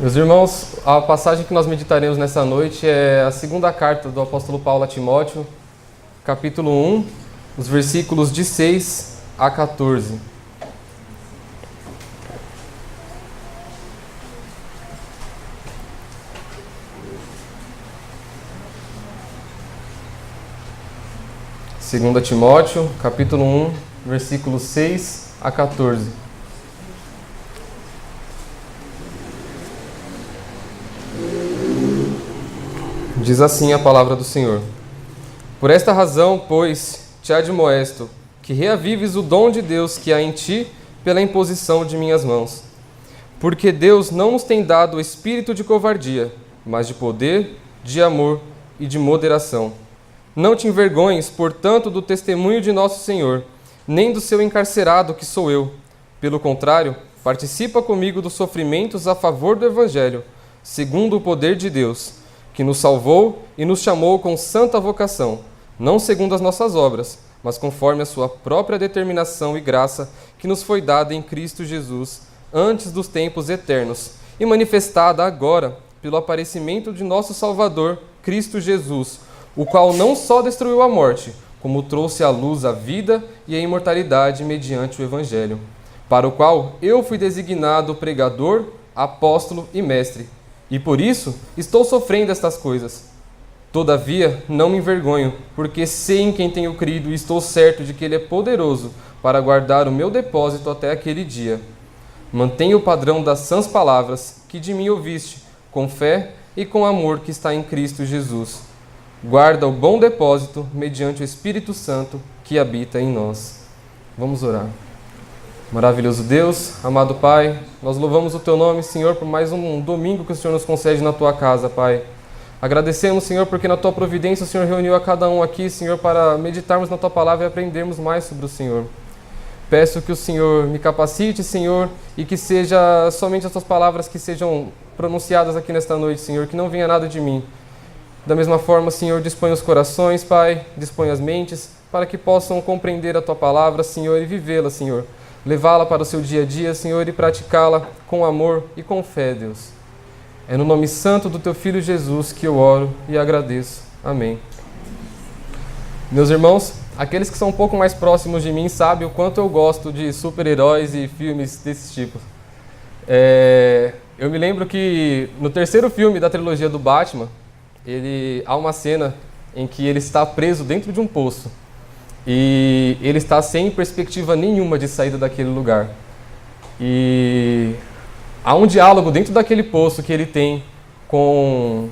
Meus irmãos, a passagem que nós meditaremos nessa noite é a segunda carta do apóstolo Paulo a Timóteo, capítulo 1, os versículos de 6 a 14. Segunda Timóteo, capítulo 1, versículos 6 a 14. Diz assim a palavra do Senhor: Por esta razão, pois, te admoesto, que reavives o dom de Deus que há em ti pela imposição de minhas mãos. Porque Deus não nos tem dado o espírito de covardia, mas de poder, de amor e de moderação. Não te envergonhes, portanto, do testemunho de nosso Senhor, nem do seu encarcerado, que sou eu. Pelo contrário, participa comigo dos sofrimentos a favor do Evangelho, segundo o poder de Deus, que nos salvou e nos chamou com santa vocação, não segundo as nossas obras, mas conforme a sua própria determinação e graça, que nos foi dada em Cristo Jesus, antes dos tempos eternos, e manifestada agora pelo aparecimento de nosso Salvador, Cristo Jesus, o qual não só destruiu a morte, como trouxe à luz a vida e a imortalidade mediante o Evangelho, para o qual eu fui designado pregador, apóstolo e mestre. E por isso estou sofrendo estas coisas. Todavia, não me envergonho, porque sei em quem tenho crido e estou certo de que Ele é poderoso para guardar o meu depósito até aquele dia. Mantenha o padrão das sãs palavras que de mim ouviste, com fé e com amor que está em Cristo Jesus. Guarda o bom depósito mediante o Espírito Santo que habita em nós. Vamos orar. Maravilhoso Deus, amado Pai, nós louvamos o Teu nome, Senhor, por mais um domingo que o Senhor nos concede na Tua casa, Pai. Agradecemos, Senhor, porque na Tua providência o Senhor reuniu a cada um aqui, Senhor, para meditarmos na Tua palavra e aprendermos mais sobre o Senhor. Peço que o Senhor me capacite, Senhor, e que seja somente as Tuas palavras que sejam pronunciadas aqui nesta noite, Senhor, que não venha nada de mim. Da mesma forma, Senhor, dispõe os corações, Pai, dispõe as mentes, para que possam compreender a Tua palavra, Senhor, e vivê-la, Senhor. Levá-la para o seu dia a dia, Senhor, e praticá-la com amor e com fé, Deus. É no nome santo do Teu Filho Jesus que eu oro e agradeço. Amém. Meus irmãos, aqueles que são um pouco mais próximos de mim sabem o quanto eu gosto de super-heróis e filmes desse tipo. Eu me lembro que no terceiro filme da trilogia do Batman, há uma cena em que ele está preso dentro de um poço. E ele está sem perspectiva nenhuma de saída daquele lugar. E há um diálogo dentro daquele poço que ele tem com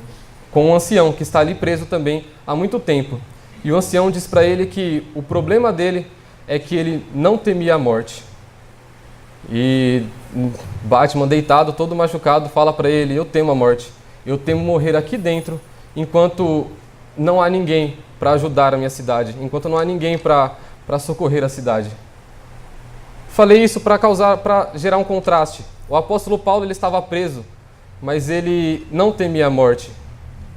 um ancião que está ali preso também há muito tempo. E o ancião diz para ele que o problema dele é que ele não temia a morte. E Batman, deitado, todo machucado, fala para ele: eu temo a morte. Eu temo morrer aqui dentro enquanto não há ninguém para ajudar a minha cidade, enquanto não há ninguém para socorrer a cidade. Falei isso para gerar um contraste. O apóstolo Paulo, ele estava preso, mas ele não temia a morte.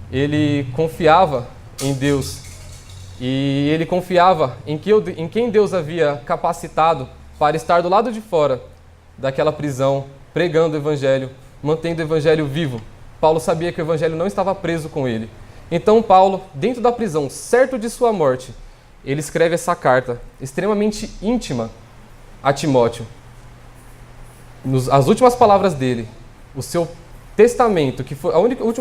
Ele confiava em Deus e ele confiava em quem Deus havia capacitado para estar do lado de fora daquela prisão, pregando o evangelho, mantendo o evangelho vivo. Paulo sabia que o evangelho não estava preso com ele. Então Paulo, dentro da prisão, certo de sua morte, ele escreve essa carta extremamente íntima a Timóteo. As últimas palavras dele, o seu testamento, que foi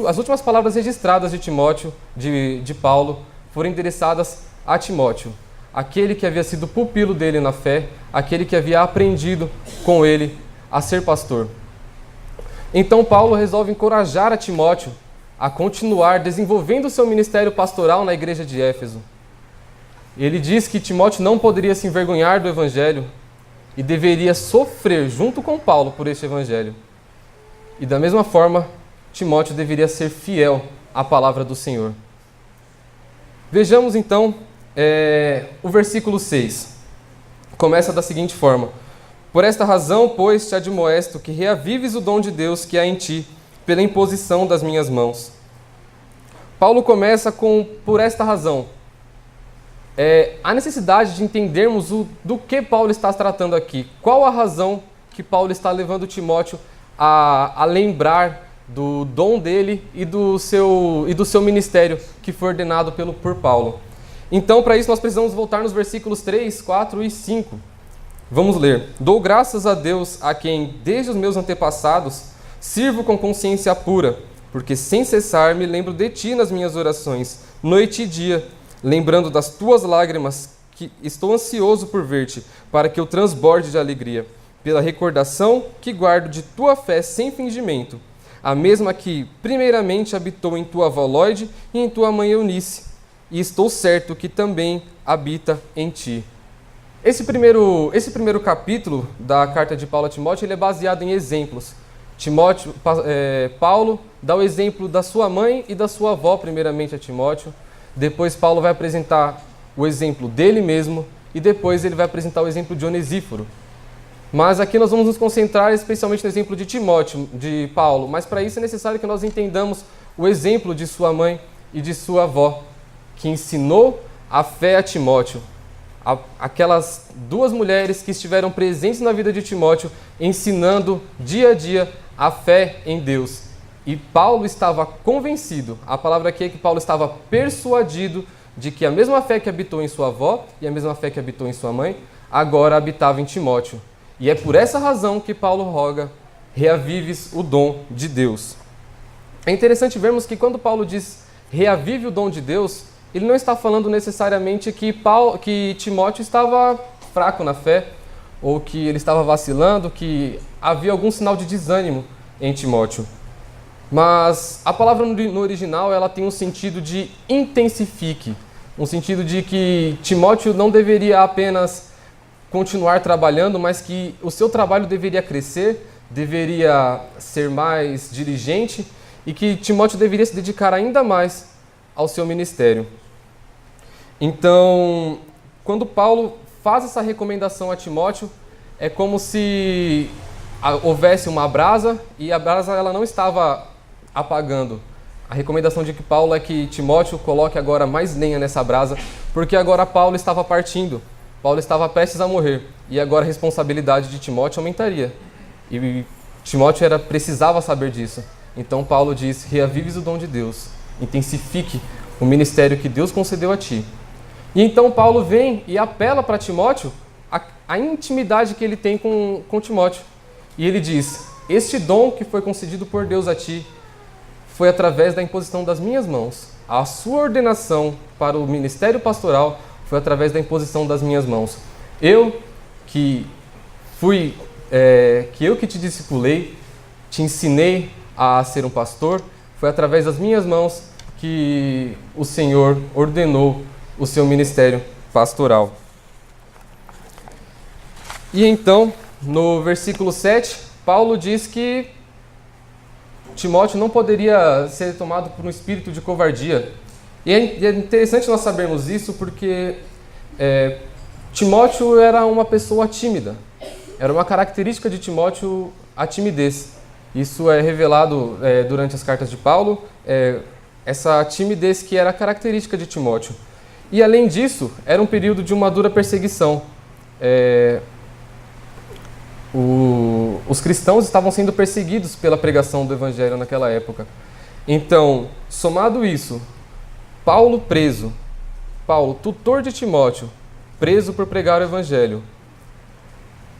as últimas palavras registradas de Timóteo, de Paulo, foram endereçadas a Timóteo, aquele que havia sido pupilo dele na fé, aquele que havia aprendido com ele a ser pastor. Então Paulo resolve encorajar a Timóteo a continuar desenvolvendo o seu ministério pastoral na igreja de Éfeso. Ele diz que Timóteo não poderia se envergonhar do evangelho e deveria sofrer junto com Paulo por este evangelho. E da mesma forma, Timóteo deveria ser fiel à palavra do Senhor. Vejamos então o versículo 6. Começa da seguinte forma: Por esta razão, pois, te admoesto que reavives o dom de Deus que há em ti, pela imposição das minhas mãos. Paulo começa com por esta razão. A necessidade de entendermos do que Paulo está tratando aqui. Qual a razão que Paulo está levando Timóteo a lembrar do dom dele e do seu ministério que foi ordenado por Paulo. Então, para isso, nós precisamos voltar nos versículos 3, 4 e 5. Vamos ler. Dou graças a Deus, a quem, desde os meus antepassados, sirvo com consciência pura, porque sem cessar me lembro de ti nas minhas orações, noite e dia, lembrando das tuas lágrimas, que estou ansioso por ver-te, para que eu transborde de alegria, pela recordação que guardo de tua fé sem fingimento, a mesma que primeiramente habitou em tua avó Lóide e em tua mãe Eunice, e estou certo que também habita em ti. Esse primeiro capítulo da carta de Paulo a Timóteo ele é baseado em exemplos. Paulo dá o exemplo da sua mãe e da sua avó, primeiramente a Timóteo. Depois Paulo vai apresentar o exemplo dele mesmo e depois ele vai apresentar o exemplo de Onesíforo. Mas aqui nós vamos nos concentrar especialmente no exemplo de Timóteo, de Paulo. Mas para isso é necessário que nós entendamos o exemplo de sua mãe e de sua avó, que ensinou a fé a Timóteo. Aquelas duas mulheres que estiveram presentes na vida de Timóteo, ensinando dia a dia a fé em Deus. E Paulo estava convencido, a palavra aqui é que Paulo estava persuadido de que a mesma fé que habitou em sua avó e a mesma fé que habitou em sua mãe, agora habitava em Timóteo. E é por essa razão que Paulo roga, reavives o dom de Deus. É interessante vermos que quando Paulo diz reavive o dom de Deus, ele não está falando necessariamente que Timóteo estava fraco na fé, ou que ele estava vacilando, que havia algum sinal de desânimo em Timóteo. Mas a palavra no original ela tem um sentido de intensifique, um sentido de que Timóteo não deveria apenas continuar trabalhando, mas que o seu trabalho deveria crescer, deveria ser mais diligente e que Timóteo deveria se dedicar ainda mais ao seu ministério. Então, quando Paulo faz essa recomendação a Timóteo, é como se houvesse uma brasa e a brasa ela não estava apagando. A recomendação de que Paulo é que Timóteo coloque agora mais lenha nessa brasa, porque agora Paulo estava partindo, Paulo estava prestes a morrer e agora a responsabilidade de Timóteo aumentaria. E Timóteo precisava saber disso. Então Paulo diz, reavives o dom de Deus, intensifique o ministério que Deus concedeu a ti. E então Paulo vem e apela para Timóteo a intimidade que ele tem com Timóteo. E ele diz, este dom que foi concedido por Deus a ti foi através da imposição das minhas mãos. A sua ordenação para o ministério pastoral foi através da imposição das minhas mãos. Eu que te discipulei, te ensinei a ser um pastor, foi através das minhas mãos que o Senhor ordenou o seu ministério pastoral. E então, no versículo 7, Paulo diz que Timóteo não poderia ser tomado por um espírito de covardia. E é interessante nós sabermos isso porque Timóteo era uma pessoa tímida. Era uma característica de Timóteo a timidez. Isso é revelado durante as cartas de Paulo, essa timidez que era característica de Timóteo. E além disso, era um período de uma dura perseguição. Os cristãos estavam sendo perseguidos pela pregação do evangelho naquela época. Então, somado isso, Paulo preso, Paulo, tutor de Timóteo, preso por pregar o evangelho,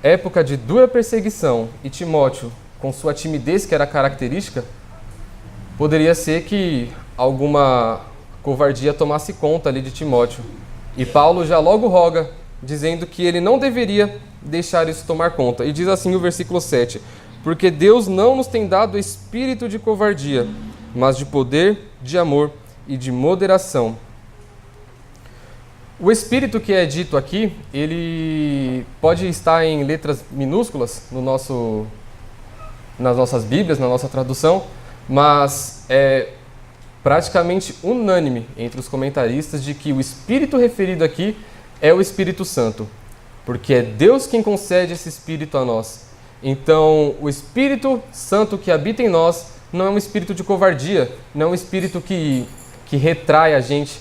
época de dura perseguição, e Timóteo, com sua timidez que era característica, poderia ser que alguma covardia tomasse conta ali de Timóteo. E Paulo já logo roga, dizendo que ele não deveria deixar isso tomar conta. E diz assim o versículo 7, porque Deus não nos tem dado espírito de covardia, mas de poder, de amor e de moderação. O espírito que é dito aqui, ele pode estar em letras minúsculas nas nossas Bíblias, na nossa tradução, mas é praticamente unânime entre os comentaristas de que o Espírito referido aqui é o Espírito Santo, porque é Deus quem concede esse Espírito a nós. Então, o Espírito Santo que habita em nós não é um espírito de covardia, não é um espírito que retrai a gente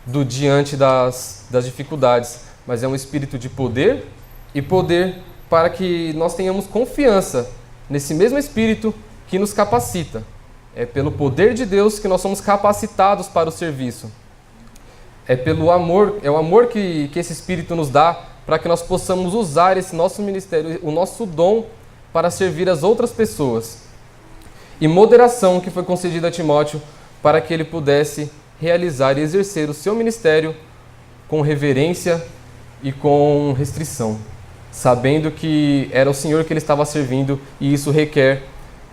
do diante das dificuldades, mas é um espírito de poder e poder para que nós tenhamos confiança nesse mesmo Espírito que nos capacita. É pelo poder de Deus que nós somos capacitados para o serviço. É pelo amor, é o amor que esse Espírito nos dá para que nós possamos usar esse nosso ministério, o nosso dom, para servir as outras pessoas. E moderação que foi concedida a Timóteo para que ele pudesse realizar e exercer o seu ministério com reverência e com restrição, sabendo que era o Senhor que ele estava servindo e isso requer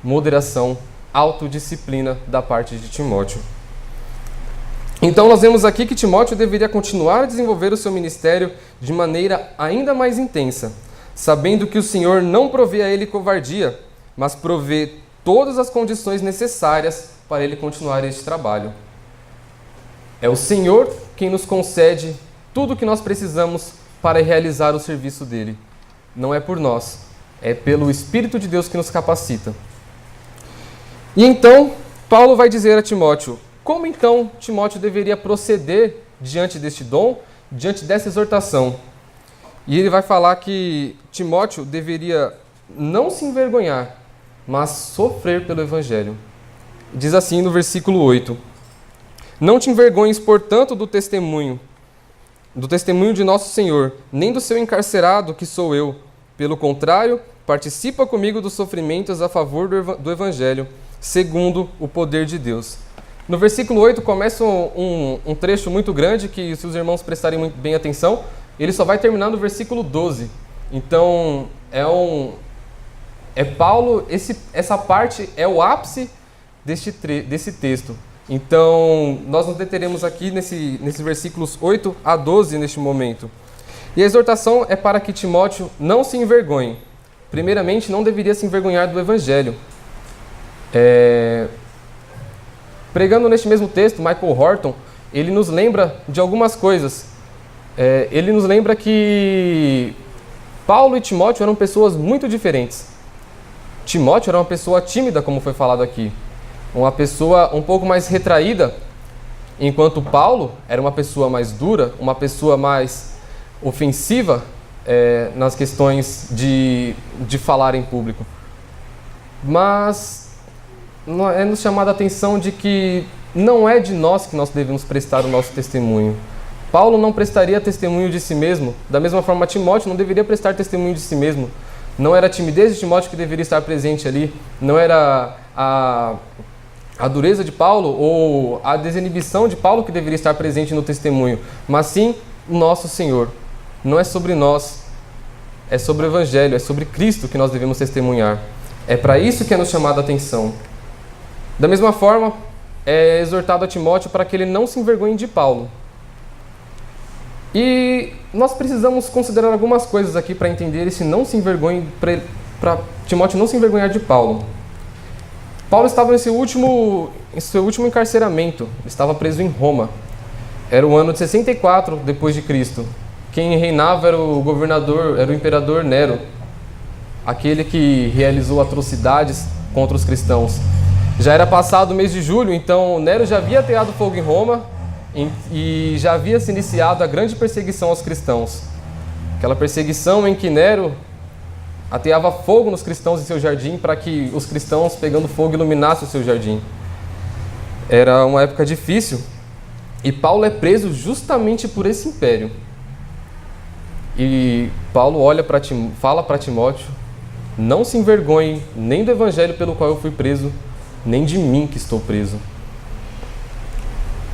moderação, autodisciplina da parte de Timóteo. Então nós vemos aqui que Timóteo deveria continuar a desenvolver o seu ministério de maneira ainda mais intensa, sabendo que o Senhor não provê a ele covardia, mas provê todas as condições necessárias para ele continuar este trabalho. É o Senhor quem nos concede tudo o que nós precisamos para realizar o serviço dele. Não é por nós, é pelo Espírito de Deus que nos capacita. E então, Paulo vai dizer a Timóteo, como então Timóteo deveria proceder diante deste dom, diante dessa exortação? E ele vai falar que Timóteo deveria não se envergonhar, mas sofrer pelo Evangelho. Diz assim no versículo 8: Não te envergonhes, portanto, do testemunho de nosso Senhor, nem do seu encarcerado, que sou eu. Pelo contrário, participa comigo dos sofrimentos a favor do Evangelho, segundo o poder de Deus. No versículo 8 começa um trecho muito grande que, se os irmãos prestarem muito bem atenção, ele só vai terminar no versículo 12. Então, Paulo, essa parte é o ápice desse texto. Então, nós nos deteremos aqui nesses versículos 8 a 12 neste momento. E a exortação é para que Timóteo não se envergonhe. Primeiramente, não deveria se envergonhar do Evangelho. Pregando neste mesmo texto, Michael Horton, ele nos lembra de algumas coisas. Ele nos lembra que Paulo e Timóteo eram pessoas muito diferentes. Timóteo era uma pessoa tímida, como foi falado aqui. Uma pessoa um pouco mais retraída, enquanto Paulo era uma pessoa mais dura, uma pessoa mais ofensiva nas questões de falar em público. Mas é nos chamado a atenção de que não é de nós que nós devemos prestar o nosso testemunho. Paulo não prestaria testemunho de si mesmo, da mesma forma Timóteo não deveria prestar testemunho de si mesmo. Não era a timidez de Timóteo que deveria estar presente ali, não era a dureza de Paulo ou a desinibição de Paulo que deveria estar presente no testemunho, mas sim o nosso Senhor. Não é sobre nós, é sobre o Evangelho, é sobre Cristo que nós devemos testemunhar. É para isso que é nos chamado a atenção. Da mesma forma, é exortado a Timóteo para que ele não se envergonhe de Paulo. E nós precisamos considerar algumas coisas aqui para entender esse não se envergonhe, para Timóteo não se envergonhar de Paulo. Paulo estava em seu último encarceramento, estava preso em Roma. Era o ano de 64 depois de Cristo. Quem reinava era o governador, era o imperador Nero, aquele que realizou atrocidades contra os cristãos. Já era passado o mês de julho, então Nero já havia ateado fogo em Roma e já havia se iniciado a grande perseguição aos cristãos. Aquela perseguição em que Nero ateava fogo nos cristãos em seu jardim para que os cristãos, pegando fogo, iluminassem o seu jardim. Era uma época difícil e Paulo é preso justamente por esse império. E Paulo fala para Timóteo: não se envergonhe nem do evangelho pelo qual eu fui preso, nem de mim que estou preso.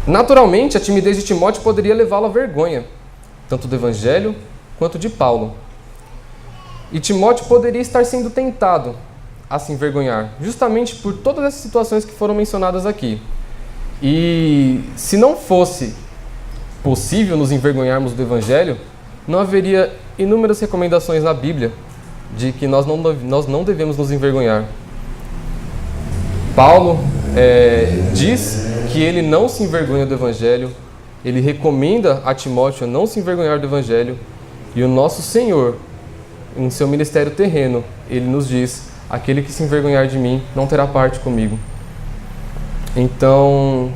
Naturalmente, a timidez de Timóteo poderia levá-lo à vergonha, tanto do evangelho quanto de Paulo. E Timóteo poderia estar sendo tentado a se envergonhar, justamente por todas essas situações que foram mencionadas aqui. E se não fosse possível nos envergonharmos do evangelho, não haveria inúmeras recomendações na Bíblia de que nós não devemos nos envergonhar. Paulo diz que ele não se envergonha do Evangelho, ele recomenda a Timóteo não se envergonhar do Evangelho, e o nosso Senhor, em seu ministério terreno, ele nos diz: aquele que se envergonhar de mim não terá parte comigo. Então,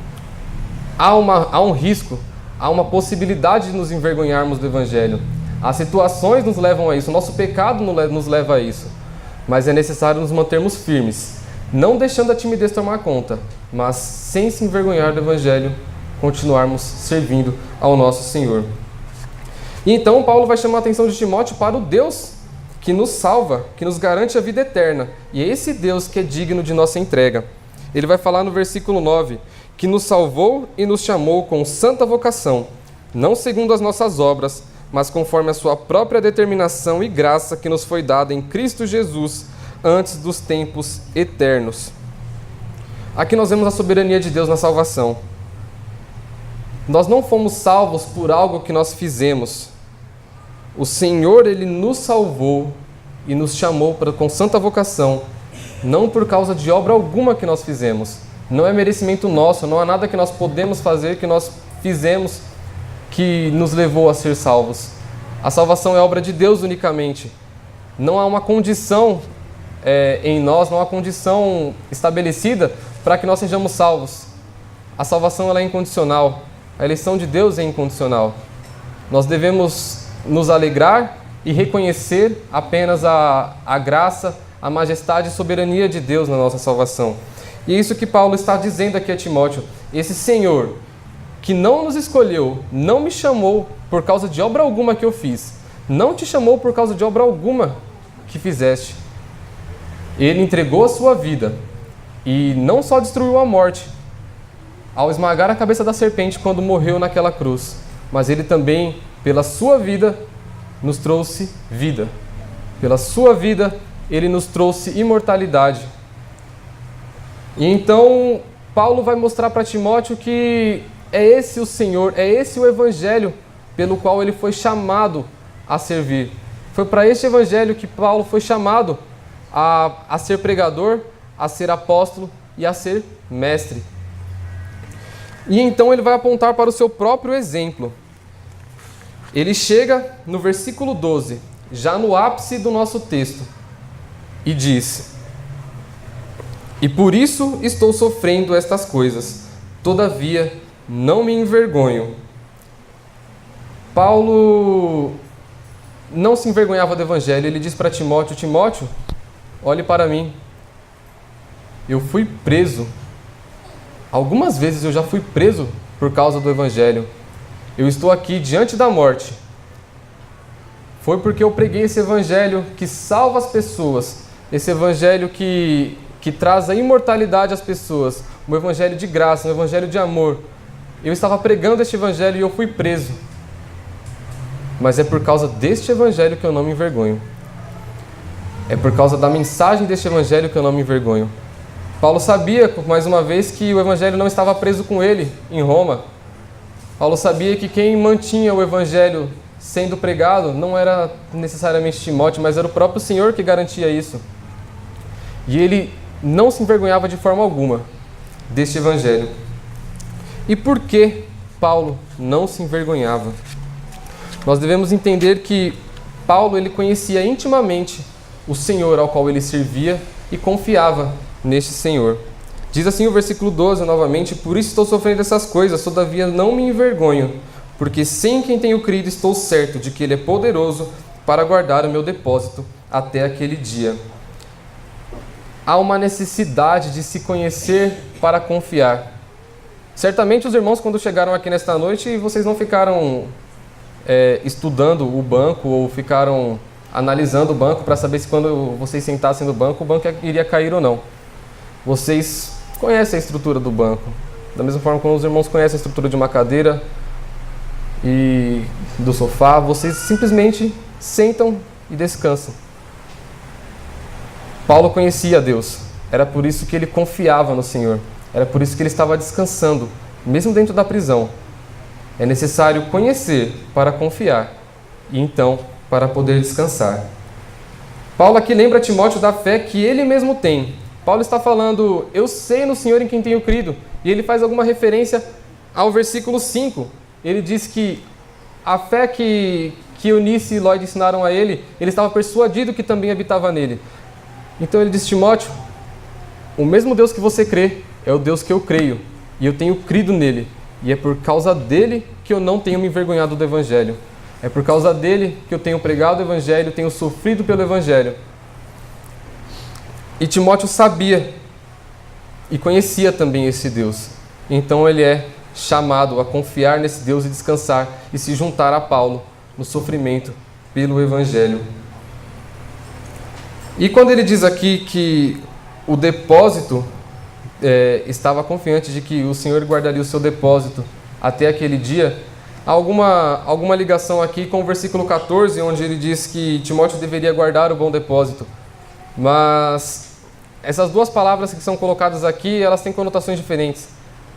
há um risco, há uma possibilidade de nos envergonharmos do Evangelho. As situações nos levam a isso, o nosso pecado nos leva a isso. Mas é necessário nos mantermos firmes, não deixando a timidez tomar conta, mas sem se envergonhar do Evangelho, continuarmos servindo ao nosso Senhor. E então Paulo vai chamar a atenção de Timóteo para o Deus que nos salva, que nos garante a vida eterna. E é esse Deus que é digno de nossa entrega. Ele vai falar no versículo 9, que nos salvou e nos chamou com santa vocação, não segundo as nossas obras, mas conforme a sua própria determinação e graça que nos foi dada em Cristo Jesus antes dos tempos eternos. Aqui nós vemos a soberania de Deus na salvação. Nós não fomos salvos por algo que nós fizemos. O Senhor, Ele nos salvou e nos chamou com santa vocação, não por causa de obra alguma que nós fizemos. Não é merecimento nosso, não há nada que nós podemos fazer, que nós fizemos, que nos levou a ser salvos. A salvação é obra de Deus unicamente. Não há uma condição em nós, não há condição estabelecida para que nós sejamos salvos. A salvação ela é incondicional. A eleição de Deus é incondicional. Nós devemos nos alegrar e reconhecer apenas a graça, a majestade e soberania de Deus na nossa salvação. E é isso que Paulo está dizendo aqui a Timóteo. Esse Senhor que não nos escolheu, não me chamou por causa de obra alguma que eu fiz, não te chamou por causa de obra alguma que fizeste. Ele entregou a sua vida e não só destruiu a morte ao esmagar a cabeça da serpente quando morreu naquela cruz, mas Ele também, pela sua vida, nos trouxe vida. Pela sua vida, Ele nos trouxe imortalidade. E então, Paulo vai mostrar para Timóteo que é esse o Senhor, é esse o Evangelho pelo qual ele foi chamado a servir. Foi para este Evangelho que Paulo foi chamado a ser pregador, a ser apóstolo e a ser mestre. E então ele vai apontar para o seu próprio exemplo. Ele chega no versículo 12, já no ápice do nosso texto, e diz: "E por isso estou sofrendo estas coisas, todavia não me envergonho." Paulo não se envergonhava do Evangelho. Ele diz para Timóteo: Timóteo, olhe para mim. Eu fui preso. Algumas vezes eu já fui preso por causa do Evangelho. Eu estou aqui diante da morte. Foi porque eu preguei esse Evangelho que salva as pessoas. Esse Evangelho que traz a imortalidade às pessoas. Um Evangelho de graça, um Evangelho de amor. Eu estava pregando este Evangelho e eu fui preso. Mas é por causa deste Evangelho que eu não me envergonho. É por causa da mensagem deste Evangelho que eu não me envergonho. Paulo sabia, mais uma vez, que o Evangelho não estava preso com ele em Roma. Paulo sabia que quem mantinha o Evangelho sendo pregado não era necessariamente Timóteo, mas era o próprio Senhor que garantia isso. E ele não se envergonhava de forma alguma deste Evangelho. E por que Paulo não se envergonhava? Nós devemos entender que Paulo ele conhecia intimamente o Senhor ao qual ele servia e confiava neste Senhor. Diz assim o versículo 12 novamente: "Por isso estou sofrendo essas coisas, todavia não me envergonho, porque sei em quem tenho crido, estou certo de que Ele é poderoso para guardar o meu depósito até aquele dia." Há uma necessidade de se conhecer para confiar. Certamente os irmãos, quando chegaram aqui nesta noite, vocês não ficaram estudando o banco ou ficaram analisando o banco para saber se quando vocês sentassem no banco, o banco iria cair ou não. Vocês conhecem a estrutura do banco. Da mesma forma como os irmãos conhecem a estrutura de uma cadeira e do sofá, vocês simplesmente sentam e descansam. Paulo conhecia Deus. Era por isso que ele confiava no Senhor. Era por isso que ele estava descansando, mesmo dentro da prisão. É necessário conhecer para confiar e então para poder descansar. Paulo aqui lembra Timóteo da fé que ele mesmo tem. Paulo está falando: eu sei no Senhor em quem tenho crido. E ele faz alguma referência ao versículo 5. Ele diz que a fé que Eunice e Lloyd ensinaram a ele, ele estava persuadido que também habitava nele. Então ele diz: Timóteo, o mesmo Deus que você crê é o Deus que eu creio. E eu tenho crido nele. E é por causa dele que eu não tenho me envergonhado do Evangelho. É por causa dele que eu tenho pregado o Evangelho, tenho sofrido pelo Evangelho. E Timóteo sabia e conhecia também esse Deus. Então ele é chamado a confiar nesse Deus e descansar e se juntar a Paulo no sofrimento pelo Evangelho. E quando ele diz aqui que o depósito, estava confiante de que o Senhor guardaria o seu depósito até aquele dia, há alguma ligação aqui com o versículo 14, onde ele diz que Timóteo deveria guardar o bom depósito. Mas essas duas palavras que são colocadas aqui, elas têm conotações diferentes.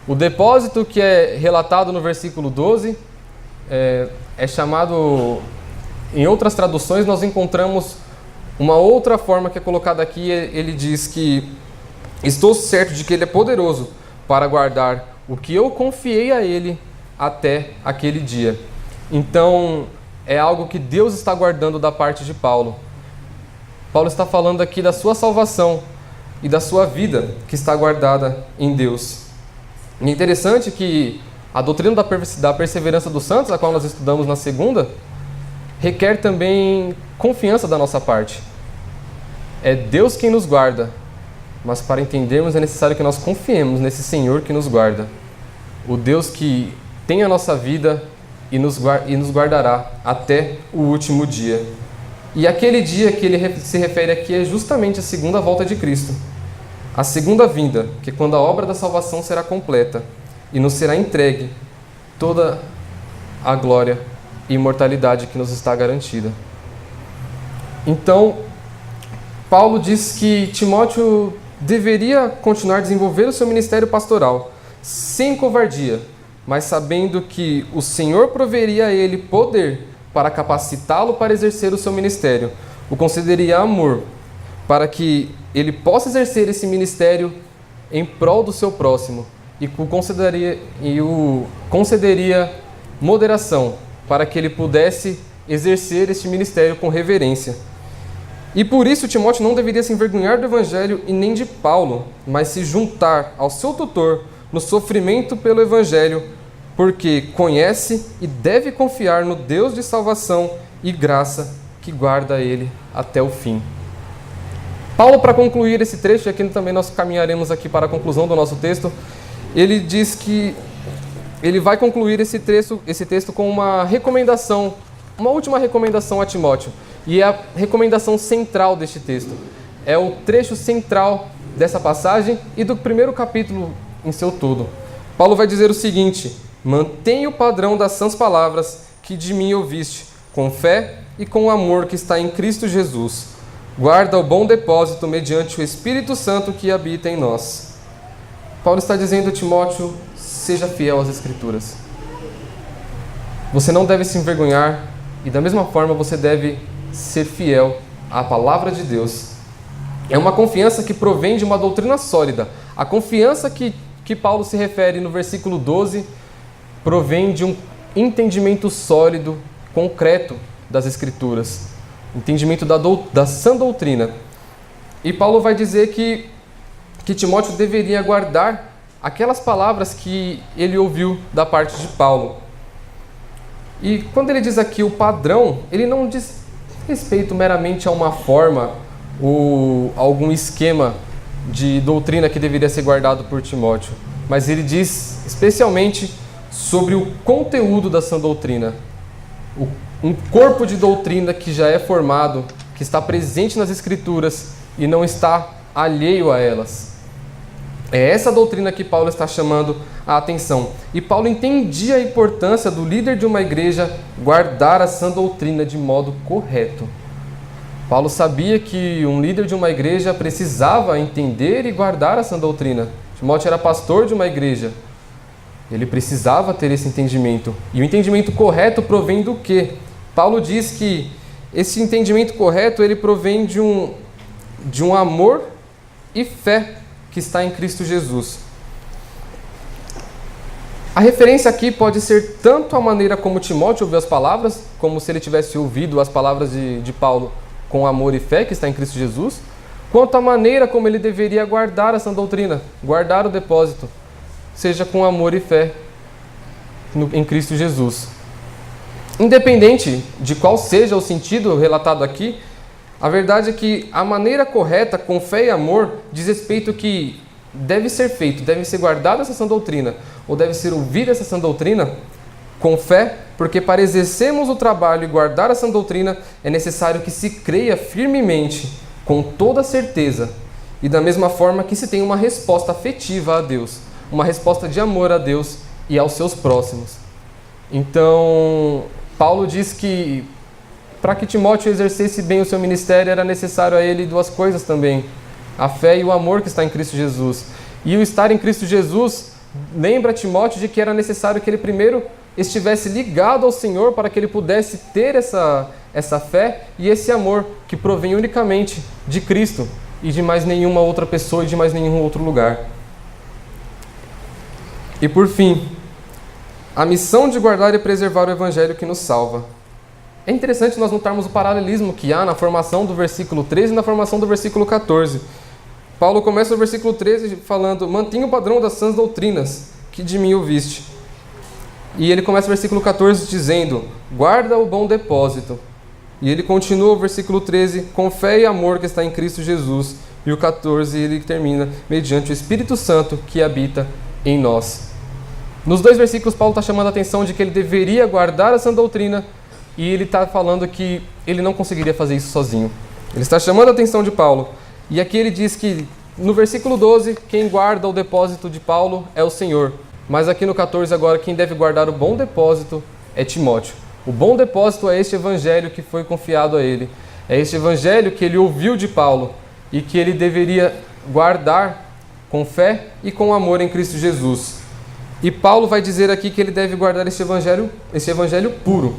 O depósito que é relatado no versículo 12 é chamado, em outras traduções nós encontramos uma outra forma que é colocada aqui. Ele diz que estou certo de que ele é poderoso para guardar o que eu confiei a ele até aquele dia. Então é algo que Deus está guardando da parte de Paulo. Paulo está falando aqui da sua salvação e da sua vida que está guardada em Deus. E é interessante que a doutrina da perseverança dos santos, a qual nós estudamos na segunda, requer também confiança da nossa parte. É Deus quem nos guarda, mas para entendermos é necessário que nós confiemos nesse Senhor que nos guarda. O Deus que tem a nossa vida e nos guardará até o último dia. E aquele dia que ele se refere aqui é justamente a segunda volta de Cristo. A segunda vinda, que é quando a obra da salvação será completa e nos será entregue toda a glória e imortalidade que nos está garantida. Então, Paulo diz que Timóteo deveria continuar a desenvolver o seu ministério pastoral, sem covardia, mas sabendo que o Senhor proveria a ele poder para capacitá-lo para exercer o seu ministério, o concederia amor, para que ele possa exercer esse ministério em prol do seu próximo, e o concederia moderação, para que ele pudesse exercer este ministério com reverência. E por isso Timóteo não deveria se envergonhar do Evangelho e nem de Paulo, mas se juntar ao seu tutor no sofrimento pelo Evangelho, porque conhece e deve confiar no Deus de salvação e graça que guarda ele até o fim. Paulo, para concluir esse trecho, e aqui também nós caminharemos aqui para a conclusão do nosso texto, ele diz que ele vai concluir esse texto com uma recomendação, uma última recomendação a Timóteo, e é a recomendação central deste texto. É o trecho central dessa passagem e do primeiro capítulo em seu todo. Paulo vai dizer o seguinte: mantenha o padrão das sãs palavras que de mim ouviste, com fé e com o amor que está em Cristo Jesus. Guarda o bom depósito mediante o Espírito Santo que habita em nós. Paulo está dizendo a Timóteo: seja fiel às Escrituras. Você não deve se envergonhar e da mesma forma você deve ser fiel à palavra de Deus. É uma confiança que provém de uma doutrina sólida. A confiança que Paulo se refere no versículo 12 provém de um entendimento sólido, concreto das Escrituras. Entendimento da sã doutrina. E Paulo vai dizer que Timóteo deveria guardar aquelas palavras que ele ouviu da parte de Paulo. E quando ele diz aqui o padrão, ele não diz respeito meramente a uma forma ou algum esquema de doutrina que deveria ser guardado por Timóteo, mas ele diz especialmente sobre o conteúdo da sã doutrina. Um corpo de doutrina que já é formado, que está presente nas Escrituras e não está alheio a elas. É essa doutrina que Paulo está chamando a atenção. E Paulo entendia a importância do líder de uma igreja guardar a sã doutrina de modo correto. Paulo sabia que um líder de uma igreja precisava entender e guardar a sã doutrina. Timóteo era pastor de uma igreja. Ele precisava ter esse entendimento. E o entendimento correto provém do quê? Paulo diz que esse entendimento correto ele provém de um amor e fé que está em Cristo Jesus. A referência aqui pode ser tanto a maneira como Timóteo ouviu as palavras, como se ele tivesse ouvido as palavras de Paulo com amor e fé que está em Cristo Jesus, quanto a maneira como ele deveria guardar essa doutrina, guardar o depósito, seja com amor e fé em Cristo Jesus. Independente de qual seja o sentido relatado aqui, a verdade é que a maneira correta, com fé e amor, diz respeito que deve ser feito, deve ser guardada essa sã doutrina, ou deve ser ouvida essa sã doutrina com fé, porque para exercermos o trabalho e guardar a sã doutrina é necessário que se creia firmemente, com toda certeza, e da mesma forma que se tem uma resposta afetiva a Deus, uma resposta de amor a Deus e aos seus próximos. Então, Paulo diz que para que Timóteo exercesse bem o seu ministério era necessário a ele duas coisas também: a fé e o amor que está em Cristo Jesus. E o estar em Cristo Jesus lembra Timóteo de que era necessário que ele primeiro estivesse ligado ao Senhor para que ele pudesse ter essa fé e esse amor que provém unicamente de Cristo e de mais nenhuma outra pessoa e de mais nenhum outro lugar. E por fim, a missão de guardar e preservar o Evangelho que nos salva. É interessante nós notarmos o paralelismo que há na formação do versículo 13 e na formação do versículo 14. Paulo começa o versículo 13 falando: mantenha o padrão das sãs doutrinas que de mim ouviste. E ele começa o versículo 14 dizendo: guarda o bom depósito. E ele continua o versículo 13: com fé e amor que está em Cristo Jesus. E o 14 ele termina: mediante o Espírito Santo que habita em nós. Nos dois versículos, Paulo está chamando a atenção de que ele deveria guardar a sã doutrina, e ele está falando que ele não conseguiria fazer isso sozinho. Ele está chamando a atenção de Paulo. E aqui ele diz que, no versículo 12, quem guarda o depósito de Paulo é o Senhor. Mas aqui no 14 agora, quem deve guardar o bom depósito é Timóteo. O bom depósito é este evangelho que foi confiado a ele. É este evangelho que ele ouviu de Paulo e que ele deveria guardar com fé e com amor em Cristo Jesus. E Paulo vai dizer aqui que ele deve guardar este evangelho puro.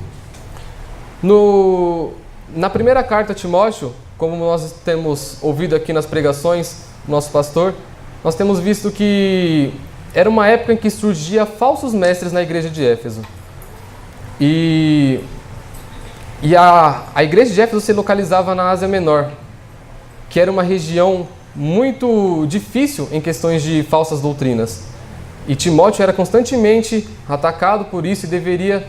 Na primeira carta a Timóteo, como nós temos ouvido aqui nas pregações do nosso pastor, nós temos visto que era uma época em que surgia falsos mestres na igreja de Éfeso. E a igreja de Éfeso se localizava na Ásia Menor, que era uma região muito difícil em questões de falsas doutrinas. E Timóteo era constantemente atacado por isso e deveria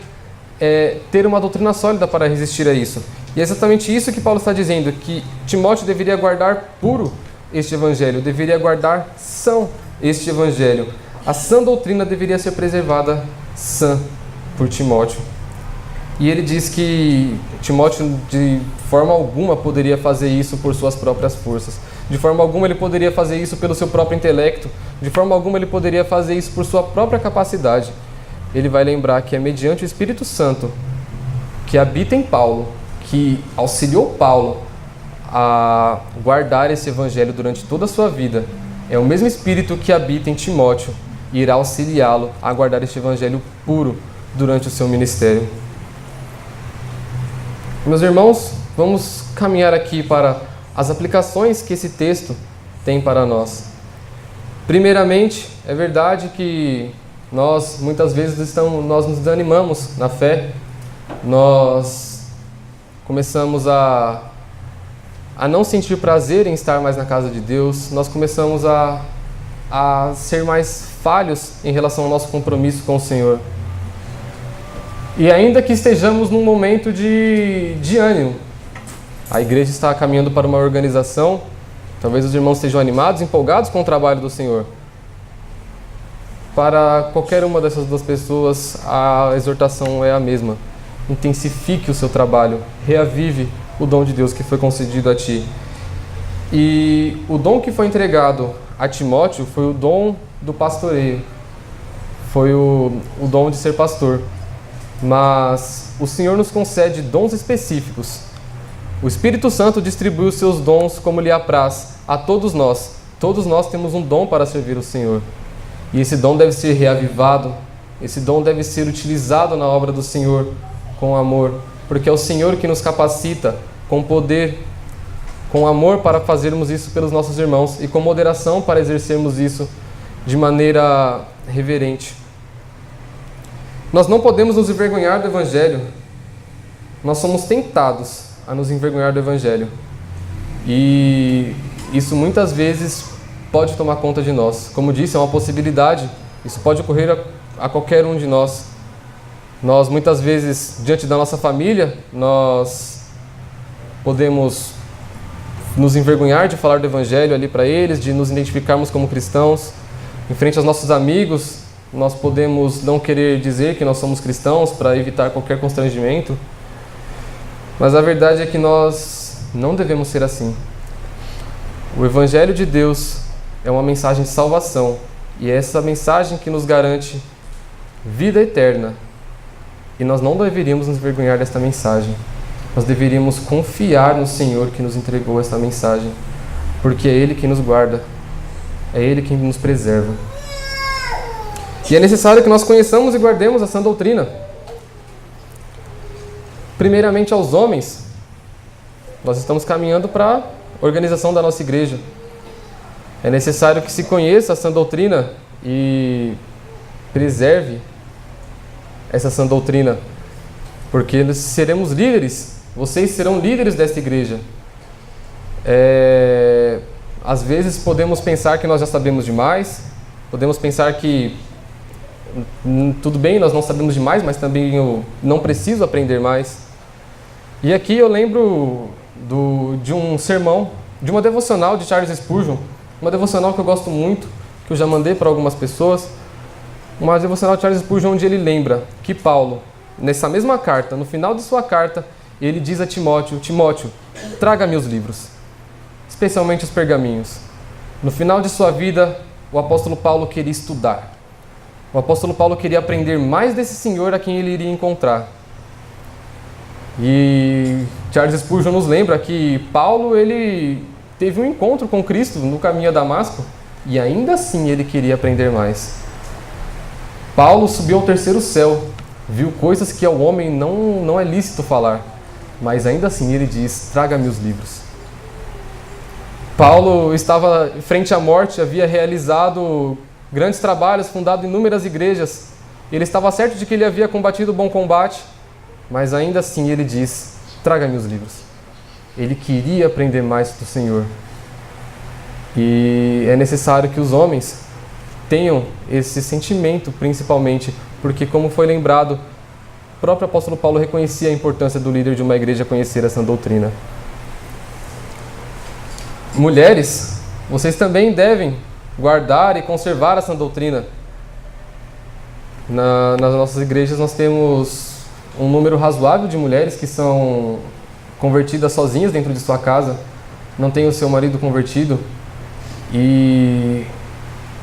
ter uma doutrina sólida para resistir a isso. E é exatamente isso que Paulo está dizendo, que Timóteo deveria guardar puro este evangelho, deveria guardar são este evangelho. A sã doutrina deveria ser preservada sã por Timóteo. E ele diz que Timóteo de forma alguma poderia fazer isso por suas próprias forças. De forma alguma ele poderia fazer isso pelo seu próprio intelecto. De forma alguma ele poderia fazer isso por sua própria capacidade. Ele vai lembrar que é mediante o Espírito Santo que habita em Paulo, que auxiliou Paulo a guardar esse evangelho durante toda a sua vida. É o mesmo Espírito que habita em Timóteo e irá auxiliá-lo a guardar este evangelho puro durante o seu ministério. Meus irmãos, vamos caminhar aqui para as aplicações que esse texto tem para nós. Primeiramente, é verdade que nós muitas vezes nós nos desanimamos na fé, nós começamos a não sentir prazer em estar mais na casa de Deus, nós começamos a ser mais falhos em relação ao nosso compromisso com o Senhor. E ainda que estejamos num momento de ânimo, a igreja está caminhando para uma organização, talvez os irmãos estejam animados, empolgados com o trabalho do Senhor. Para qualquer uma dessas duas pessoas, a exortação é a mesma. Intensifique o seu trabalho, reavive o dom de Deus que foi concedido a ti. E o dom que foi entregado a Timóteo foi o dom do pastoreio, foi o dom de ser pastor. Mas o Senhor nos concede dons específicos. O Espírito Santo distribui os seus dons como lhe apraz a todos nós. Todos nós temos um dom para servir o Senhor. E esse dom deve ser reavivado, esse dom deve ser utilizado na obra do Senhor com amor, porque é o Senhor que nos capacita com poder, com amor para fazermos isso pelos nossos irmãos e com moderação para exercermos isso de maneira reverente. Nós não podemos nos envergonhar do Evangelho. Nós somos tentados a nos envergonhar do Evangelho. E isso muitas vezes pode tomar conta de nós. Como disse, é uma possibilidade. Isso pode ocorrer a qualquer um de nós. Nós, muitas vezes, diante da nossa família, nós podemos nos envergonhar de falar do Evangelho ali para eles, de nos identificarmos como cristãos. Em frente aos nossos amigos, nós podemos não querer dizer que nós somos cristãos para evitar qualquer constrangimento. Mas a verdade é que nós não devemos ser assim. O Evangelho de Deus é uma mensagem de salvação. E é essa mensagem que nos garante vida eterna. E nós não deveríamos nos envergonhar desta mensagem. Nós deveríamos confiar no Senhor que nos entregou essa mensagem. Porque é Ele quem nos guarda. É Ele quem nos preserva. E é necessário que nós conheçamos e guardemos a sã doutrina. Primeiramente aos homens, nós estamos caminhando para a organização da nossa igreja. É necessário que se conheça a sã doutrina e preserve essa sã doutrina, porque nós seremos líderes, vocês serão líderes desta igreja. Às vezes podemos pensar que nós já sabemos demais, podemos pensar que tudo bem, nós não sabemos demais, mas também eu não preciso aprender mais. E aqui eu lembro de um sermão, de uma devocional de Charles Spurgeon, uma devocional que eu gosto muito, que eu já mandei para algumas pessoas, uma devocional de Charles Spurgeon onde ele lembra que Paulo, nessa mesma carta, no final de sua carta, ele diz a Timóteo: Timóteo, traga-me os livros, especialmente os pergaminhos. No final de sua vida, o apóstolo Paulo queria estudar. O apóstolo Paulo queria aprender mais desse Senhor a quem ele iria encontrar. E Charles Spurgeon nos lembra que Paulo ele teve um encontro com Cristo no caminho a Damasco e ainda assim ele queria aprender mais. Paulo subiu ao terceiro céu, viu coisas que ao homem não é lícito falar, mas ainda assim ele diz: traga-me os livros. Paulo estava frente à morte, havia realizado grandes trabalhos, fundado inúmeras igrejas. Ele estava certo de que ele havia combatido o bom combate, mas ainda assim ele diz: traga-me os livros. Ele queria aprender mais do Senhor. E é necessário que os homens tenham esse sentimento, principalmente, porque, como foi lembrado, o próprio apóstolo Paulo reconhecia a importância do líder de uma igreja conhecer essa doutrina. Mulheres, vocês também devem guardar e conservar essa doutrina. Nas nossas igrejas nós temos um número razoável de mulheres que são convertidas sozinhas dentro de sua casa, não tem o seu marido convertido, e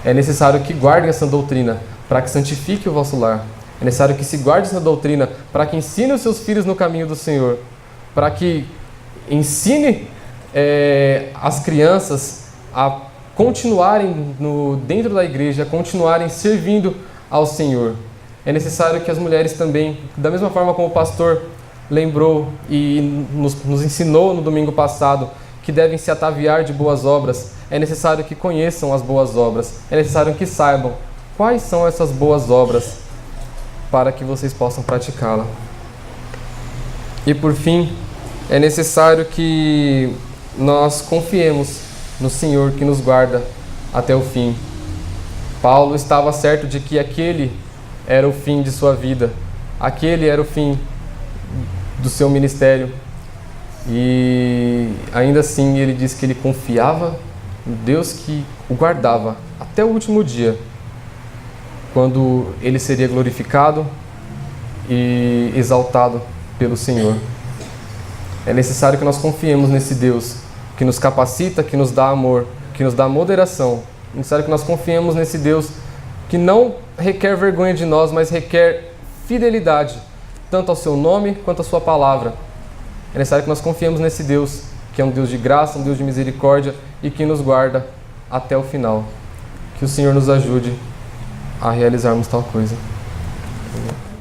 é necessário que guardem essa doutrina para que santifique o vosso lar. É necessário que se guarde essa doutrina para que ensine os seus filhos no caminho do Senhor, para que ensine as crianças a continuarem dentro da igreja, a continuarem servindo ao Senhor. É necessário que as mulheres também, da mesma forma como o pastor lembrou e nos ensinou no domingo passado, que devem se ataviar de boas obras, é necessário que conheçam as boas obras, é necessário que saibam quais são essas boas obras para que vocês possam praticá-la. E por fim, é necessário que nós confiemos no Senhor que nos guarda até o fim. Paulo estava certo de que aquele era o fim de sua vida, aquele era o fim do seu ministério, e ainda assim ele disse que ele confiava no Deus que o guardava até o último dia, quando ele seria glorificado e exaltado pelo Senhor. É necessário que nós confiemos nesse Deus que nos capacita, que nos dá amor, que nos dá moderação. É necessário que nós confiemos nesse Deus que não requer vergonha de nós, mas requer fidelidade, tanto ao seu nome quanto à sua palavra. É necessário que nós confiemos nesse Deus, que é um Deus de graça, um Deus de misericórdia e que nos guarda até o final. Que o Senhor nos ajude a realizarmos tal coisa. Amém.